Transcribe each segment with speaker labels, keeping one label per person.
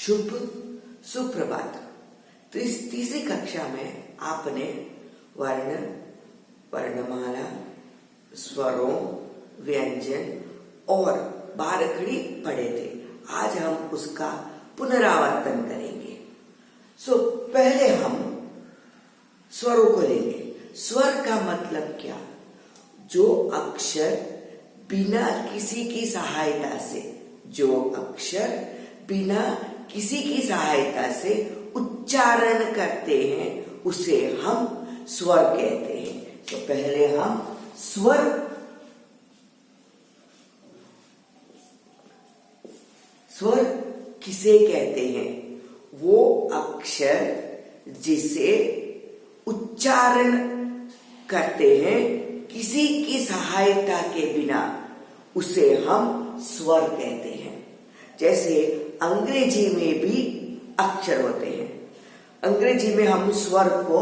Speaker 1: शुभ सुप्रभात। तो इस तीसरी कक्षा में आपने वर्ण, वर्णमाला, स्वरों, व्यंजन और बारखड़ी पढ़े थे। आज हम उसका पुनरावर्तन करेंगे। पहले हम स्वरों को लेंगे। स्वर का मतलब क्या? जो अक्षर बिना किसी की सहायता से, जो अक्षर बिना किसी की सहायता से उच्चारण करते हैं उसे हम स्वर कहते हैं। तो पहले हम स्वर किसे कहते हैं? वो अक्षर जिसे उच्चारण करते हैं किसी की सहायता के बिना, उसे हम स्वर कहते हैं। जैसे अंग्रेजी में भी अक्षर होते हैं। अंग्रेजी में हम स्वर को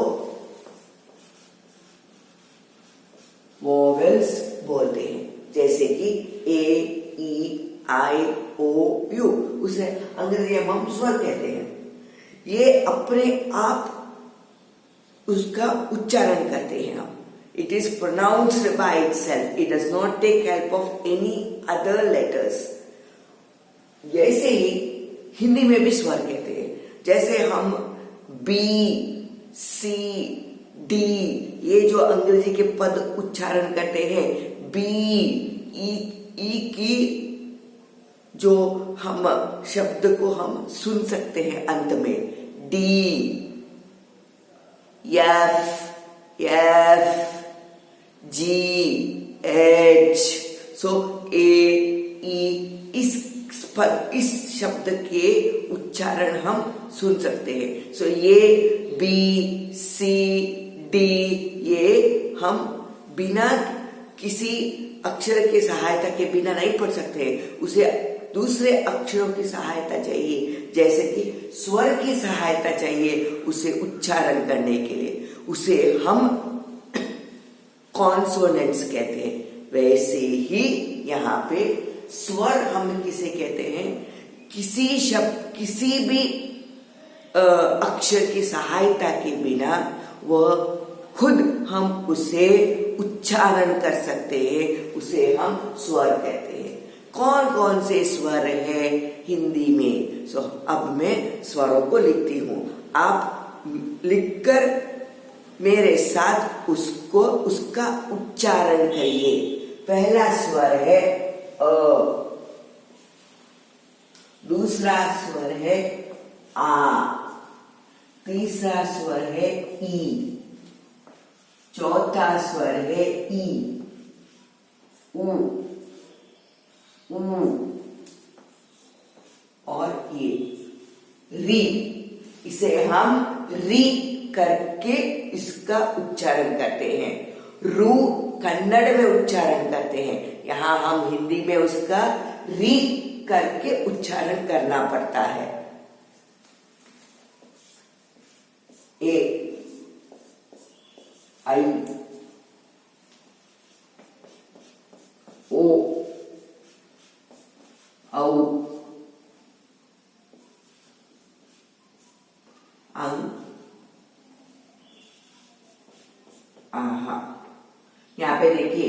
Speaker 1: वोवेल्स बोलते हैं, जैसे कि ए, ई, आई, ओ, यू, उसे अंग्रेजी में हम स्वर कहते हैं। ये अपने आप उसका उच्चारण करते हैं हम। It is pronounced by itself. It does not take help of any other letters. जैसे ही हिंदी में भी स्वर कहते हैं। जैसे हम बी, सी, डी, ये जो अंग्रेजी के पद उच्चारण करते हैं, बी, ई की जो हम शब्द को हम सुन सकते हैं अंत में, डी, एफ, जी, एच, ए, ई, इस शब्द के उच्चारण हम सुन सकते हैं। ये बी, सी, डी, ये हम बिना किसी अक्षर की सहायता के बिना नहीं पढ़ सकते। उसे दूसरे अक्षरों की सहायता चाहिए, जैसे कि स्वर की सहायता चाहिए उसे उच्चारण करने के लिए। उसे हम कॉन्सोनेंट्स कहते हैं। वैसे ही यहाँ पे स्वर हम किसे कहते हैं? किसी भी अक्षर की सहायता के बिना वह खुद हम उसे उच्चारण कर सकते हैं, उसे हम स्वर कहते हैं। कौन कौन से स्वर है हिंदी में? अब मैं स्वरों को लिखती हूँ, आप लिखकर मेरे साथ उसका उच्चारण करिए। पहला स्वर है अ, दूसरा स्वर है आ, तीसरा स्वर है ई, चौथा स्वर है ई, उ, और ये री। इसे हम री करके इसका उच्चारण करते हैं। रू कन्नड़ में उच्चारण करते हैं, यहाँ हम हिंदी में उसका री करके उच्चारण करना पड़ता है। ए, आई, ओ, औ, अंग, आहा। यहाँ पे देखिए,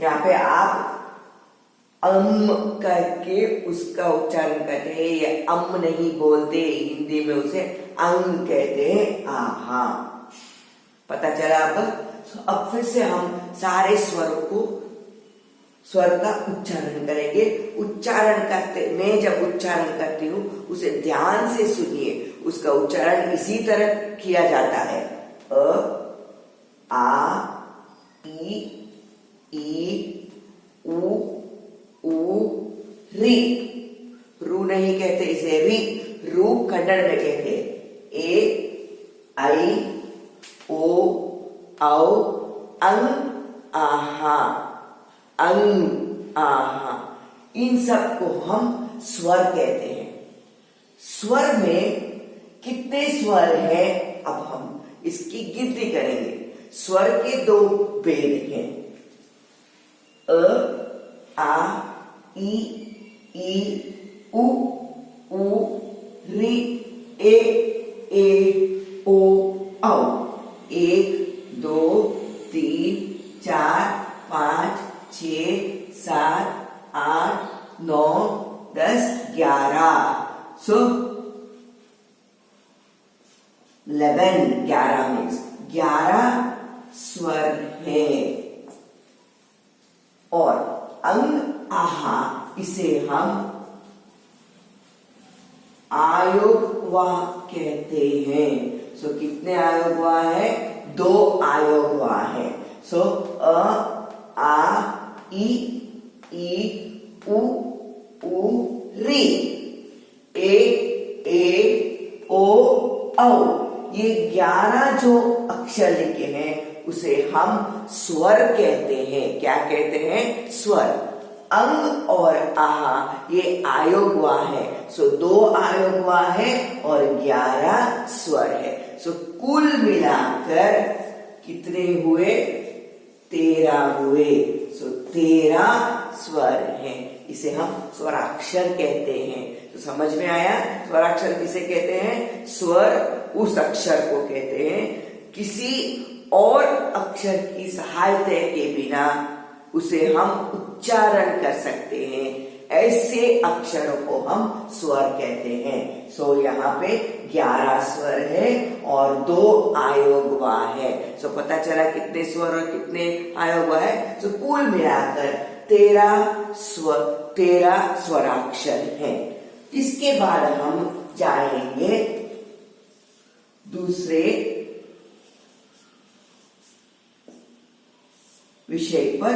Speaker 1: यहाँ पे आप करके उसका उच्चारण करते हैं, या नहीं बोलते, हिंदी में उसे अंग कहते हैं। आहा, पता चला अब फिर से हम सारे स्वर का उच्चारण करेंगे। मैं जब उच्चारण करती हूँ उसे ध्यान से सुनिए। उसका उच्चारण इसी तरह किया जाता है। अ, आ, ई, उ, री। रू नहीं कहते इसे, री। रू कन्नड़ में कहते हैं। ए, आई, ओ, औ, अंग, आहा, अंग, आहा। इन सब को हम स्वर कहते हैं। स्वर में कितने स्वर हैं? अब हम इसकी गिनती करेंगे। स्वर के दो भेद हैं, अ, आ, ई, उ, री। री ए ओ औ। 1 2 3 4 5 6 7 8 9 10 11। सो 11 मीन्स 11 स्वर है। और अंग आहा इसे हम आयोगवा कहते हैं। सो कितने आयोगवा है? 2 आयोगवा है। सो अ आ ई उ री ए ओ औ। ये 11 जो अक्षर लिखे हैं उसे हम स्वर कहते हैं। क्या कहते हैं? स्वर। अंग और आहा ये आयोगवा है। सो 2 आयोगवा है और 11 स्वर है। सो कुल मिलाकर कितने हुए? 13 हुए। सो 13 स्वर हैं। इसे हम स्वराक्षर कहते हैं। तो समझ में आया? स्वराक्षर किसे कहते हैं? स्वर उस अक्षर को कहते हैं किसी और अक्षर की सहायता के बिना उसे हम उच्चारण कर सकते हैं। ऐसे अक्षरों को हम स्वर कहते हैं। सो यहाँ पे 11 स्वर है और 2 आयोगवा है। सो पता चला कितने स्वर और कितने आयोगवा है। सो कुल मिलाकर 13 स्वराक्षर हैं। इसके बाद हम जाएंगे दूसरे विषय पर।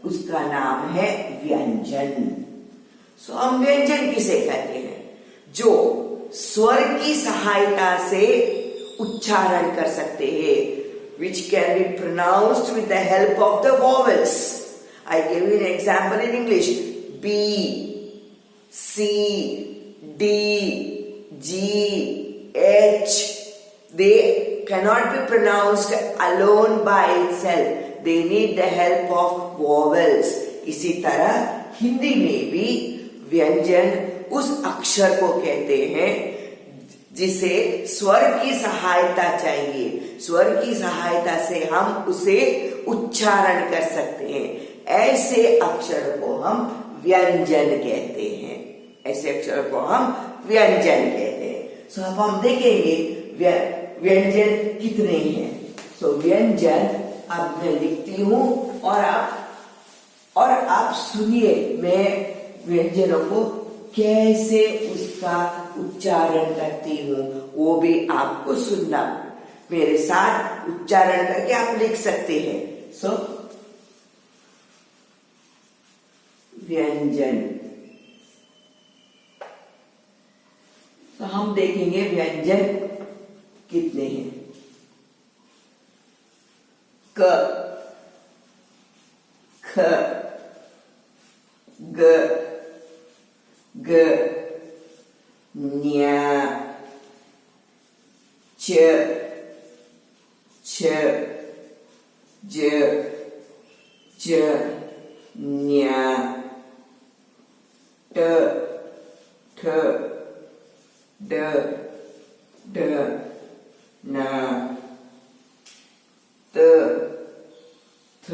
Speaker 1: उसका नाम है व्यंजन। सो हम व्यंजन किसे कहते हैं? जो स्वर की सहायता से उच्चारण कर सकते हैं, which can be pronounced with the help of the vowels. I give you an example in English. B, C, D, G, H. They cannot be pronounced alone by itself. They need the help of vowels. इसी तरह हिंदी में भी व्यंजन उस अक्षर को कहते हैं जिसे स्वर की सहायता चाहिए। स्वर की सहायता से हम उसे उच्चारण कर सकते हैं। ऐसे अक्षर को हम व्यंजन कहते हैं। ऐसे अक्षर को हम व्यंजन कहते हैं। सो अब हम देखेंगे व्यंजन कितने हैं। सो व्यंजन अब मैं लिखती हूं और आप सुनिए मैं व्यंजनों को कैसे उसका उच्चारण करती हूँ, वो भी आपको सुनना। मेरे साथ उच्चारण करके आप लिख सकते हैं। सो व्यंजन। तो हम देखेंगे व्यंजन कितने हैं। क, ख, ग, ग, न्या, च, छ, ज, ज, न्या, ट, ठ, ड, ढ, न, त, थ,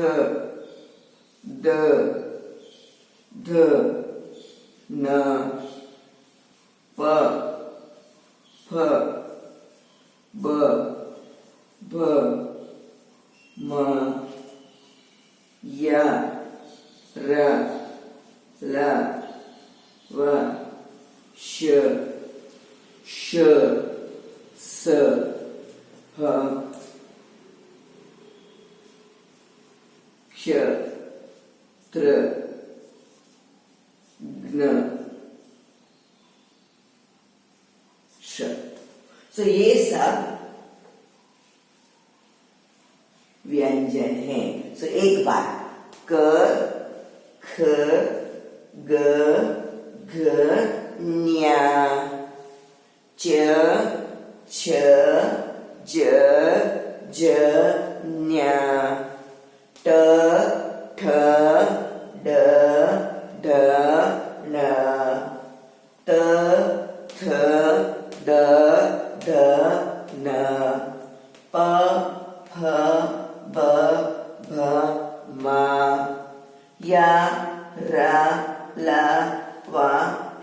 Speaker 1: द, ध, न, प, फ, ब, भ, म, य, र, ल, व, श, श, स, ह, क्ष, त्र, ज्ञ, श। तो ये सब व्यंजन हैं। तो एक बार क, ख, ग, घ, न्या, च, छ, ज, ज, न्या, ट, ठ, ड, ढ, न, त, थ,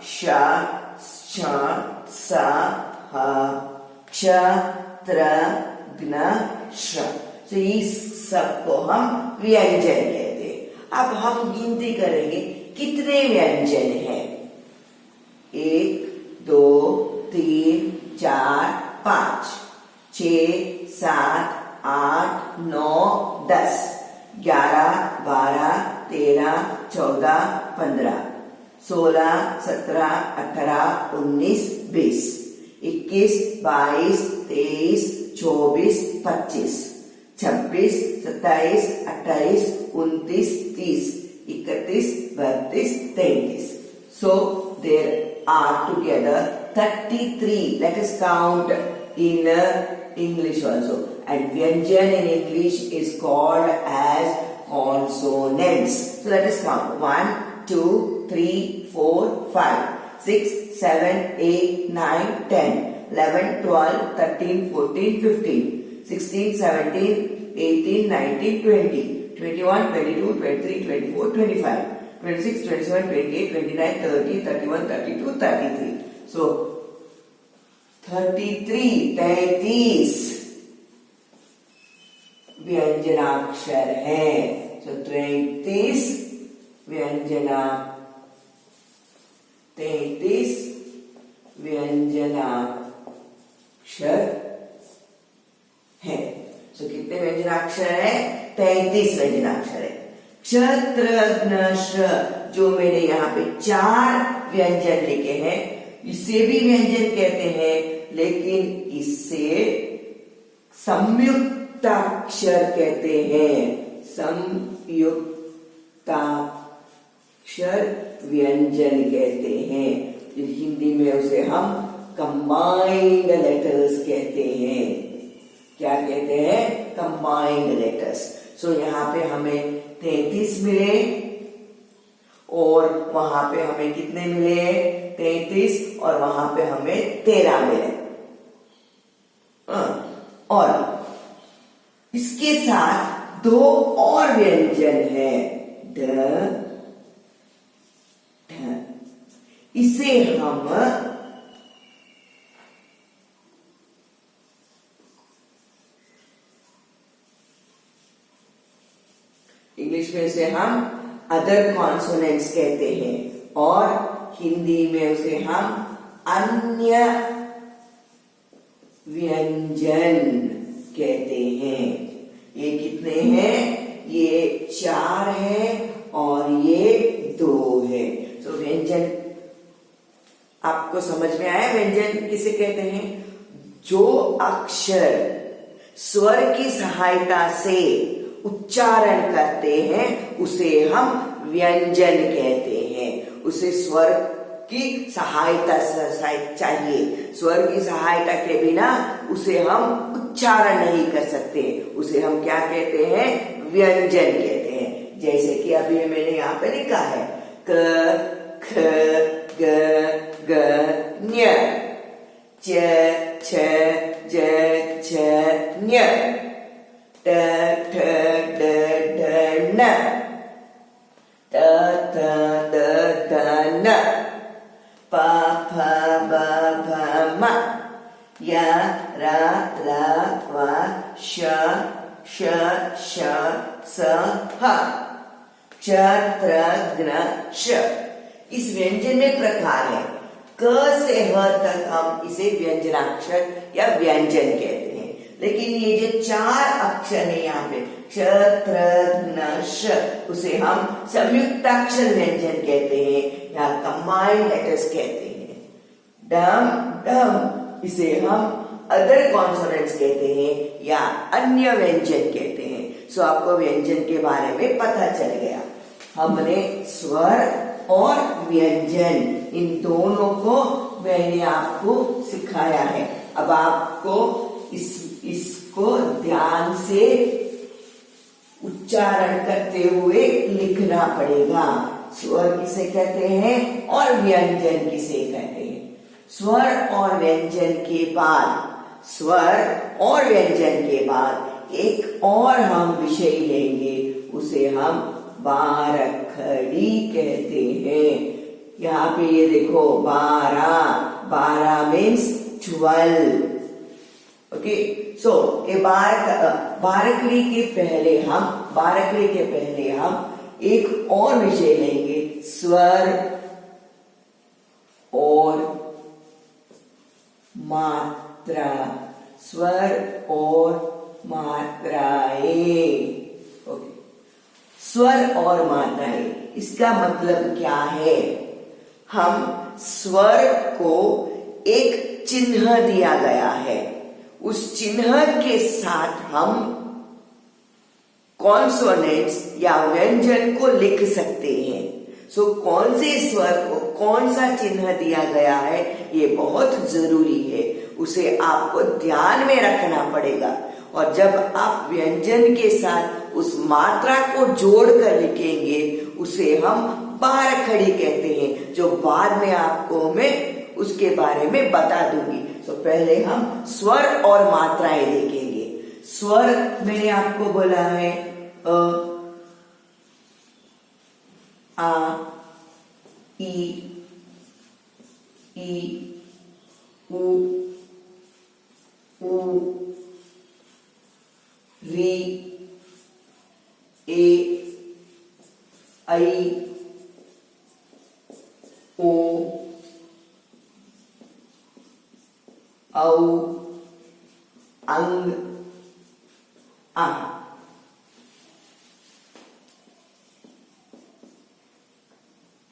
Speaker 1: श श स ह क्ष त्र ज्ञ श। तो इस सबको हम व्यंजन कहते हैं। अब हम गिनती करेंगे कितने व्यंजन हैं। 1 2 3 4 5 6 7 8 9 10 11 12 13 14 15 16 17 18 19 20 21 22 23 24 25 26 27 28 29 30 31 32 33. So there are together 33. Let us count in English also. And Vyanjan in English is called as consonants. So let us count. 1, 2, 3, 4, 5, 6, 7, 8, 9, 10, 11, 12, 13, 14, 15, 16, 17, 18, 19, 20, 21, 22, 23, 24, 25, 26, 27, 28, 29, 30, 31, 32, 33. So 33 व्यंजनाक्षर हैं। So 33 व्यंजनाक्षर हैं। So कितने व्यंजनाक्षर हैं? 33 व्यंजनाक्षर है। क्षत्रज्ञ श, जो मैंने यहाँ पे 4 व्यंजन लिखे हैं, इसे भी व्यंजन कहते हैं, लेकिन इससे संयुक्ताक्षर कहते हैं। संयुक्ताक्षर व्यंजन कहते हैं। हिंदी में उसे हम कंबाइंड लेटर्स कहते हैं। क्या कहते हैं? Combined letters. सो यहाँ पे हमें 33 मिले और वहां पे हमें कितने मिले? 33 और वहां पे हमें 13 मिले। और इसके साथ 2 और व्यंजन है। ढ ढ, इसे हम इंग्लिश में उसे हम अदर कॉन्सोनेंट्स कहते हैं और हिंदी में उसे हम अन्य व्यंजन कहते हैं। ये कितने हैं? ये 4 है और ये 2 है। तो व्यंजन आपको समझ में आया? व्यंजन किसे कहते हैं? जो अक्षर स्वर की सहायता से उच्चारण करते हैं उसे हम व्यंजन कहते हैं। उसे स्वर की सहायता चाहिए। स्वर की सहायता के बिना उसे हम उच्चारण नहीं कर सकते। उसे हम क्या कहते हैं? व्यंजन कहते हैं। जैसे कि अभी मैंने यहाँ पे लिखा है क ख ग ग ञ, च छ ज छ ञ, ट ठ ड ढ न, त थ द ध न, प फ ब भ म, य र ल व श श श स ह, क्ष त्र ज्ञ श। इस व्यंजन में प्रकार है। क से ह तक हम इसे व्यंजनाक्षर या व्यंजन कहते हैं। लेकिन ये जो 4 अक्षर है यहाँ पे क्ष त्र ज्ञ श, उसे हम संयुक्ताक्षर व्यंजन कहते हैं या कंबाइंड लेटर्स कहते हैं। डम डम, इसे हम अदर कॉन्सोनेंट्स कहते हैं या अन्य व्यंजन कहते हैं। सो आपको व्यंजन के बारे में पता चल गया। हमने स्वर और व्यंजन इन दोनों को मैंने आपको सिखाया है। अब आपको इसको ध्यान से उच्चारण करते हुए लिखना पड़ेगा। स्वर किसे कहते हैं और व्यंजन किसे कहते हैं। स्वर और व्यंजन के बाद एक और हम विषय लेंगे, उसे हम बारखड़ी कहते हैं। यहाँ पे ये देखो 12, 12 मीन्स 12। ओके, सो ये बारकड़ी के पहले हम एक और विषय लेंगे, स्वर और मात्रा, स्वर और मात्राएं। ओके, स्वर और मात्राएं, इसका मतलब क्या है? हम स्वर को एक चिन्ह दिया गया है, उस चिन्ह के साथ हम कॉन्सोनेंट्स या व्यंजन को लिख सकते हैं। सो कौन से स्वर को कौन सा चिन्ह दिया गया है, ये बहुत जरूरी है, उसे आपको ध्यान में रखना पड़ेगा। और जब आप व्यंजन के साथ उस मात्रा को जोड़कर लिखेंगे, उसे हम बारखड़ी कहते हैं, जो बाद में आपको मैं उसके बारे में बता दूंगी। तो पहले हम स्वर और मात्राएं देखेंगे। स्वर मैंने आपको बोला है अ, आ, ई, उ, री, ए, आई, ओ, औ, अंग, आ।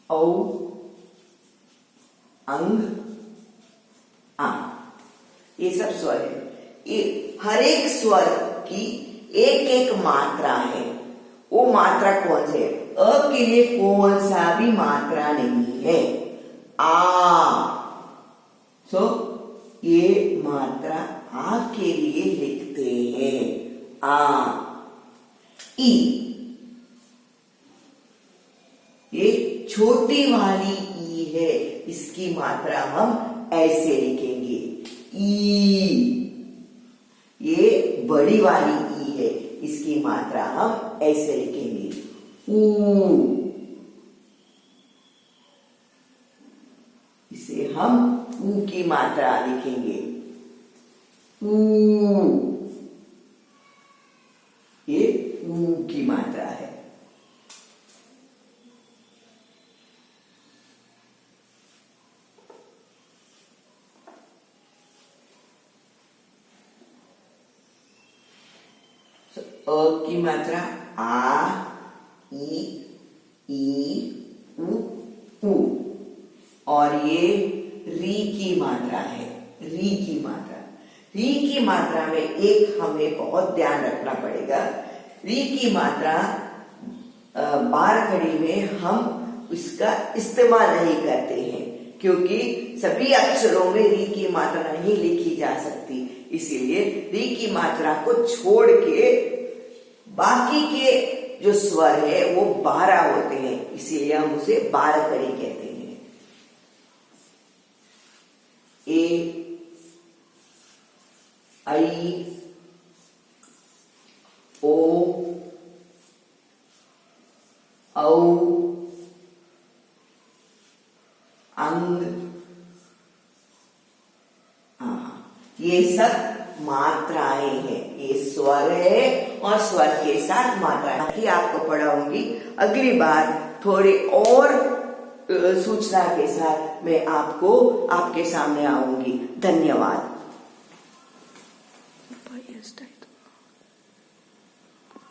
Speaker 1: औ, अंग, आ, ये सब स्वर है। ये हर एक स्वर की एक एक मात्रा है। वो मात्रा कौन से है? अ के लिए कौन सा भी मात्रा नहीं है, आ। सो ये मात्रा आ के लिए लिखते हैं, आ। ई, ये छोटी वाली ई है, इसकी मात्रा हम ऐसे लिखेंगे, ई। ये बड़ी वाली ई है, इसकी मात्रा हम ऐसे लिखेंगे, ऊ। इसे हम ऊ की मात्रा लिखेंगे, ऊ। ये ऊ की मात्रा है। अ की मात्रा आ, ई, उ। और ये री की मात्रा है, री की मात्रा। री की मात्रा में एक हमें बहुत ध्यान रखना पड़ेगा। री की मात्रा बारखड़ी में हम इसका इस्तेमाल नहीं करते हैं, क्योंकि सभी अक्षरों में री की मात्रा नहीं लिखी जा सकती। इसीलिए री की मात्रा को छोड़ के बाकी के जो स्वर है वो 12 होते हैं, इसीलिए हम उसे बारखड़ी कहते हैं। ए, आई, ओ, औ, अंग, आ। ये सब मात्राएं हैं, ये स्वर है और स्वर के साथ मात्राएं। बाकी आपको पढ़ाऊंगी अगली बार, थोड़े और सूचना के साथ मैं आपके सामने आऊंगी। धन्यवाद।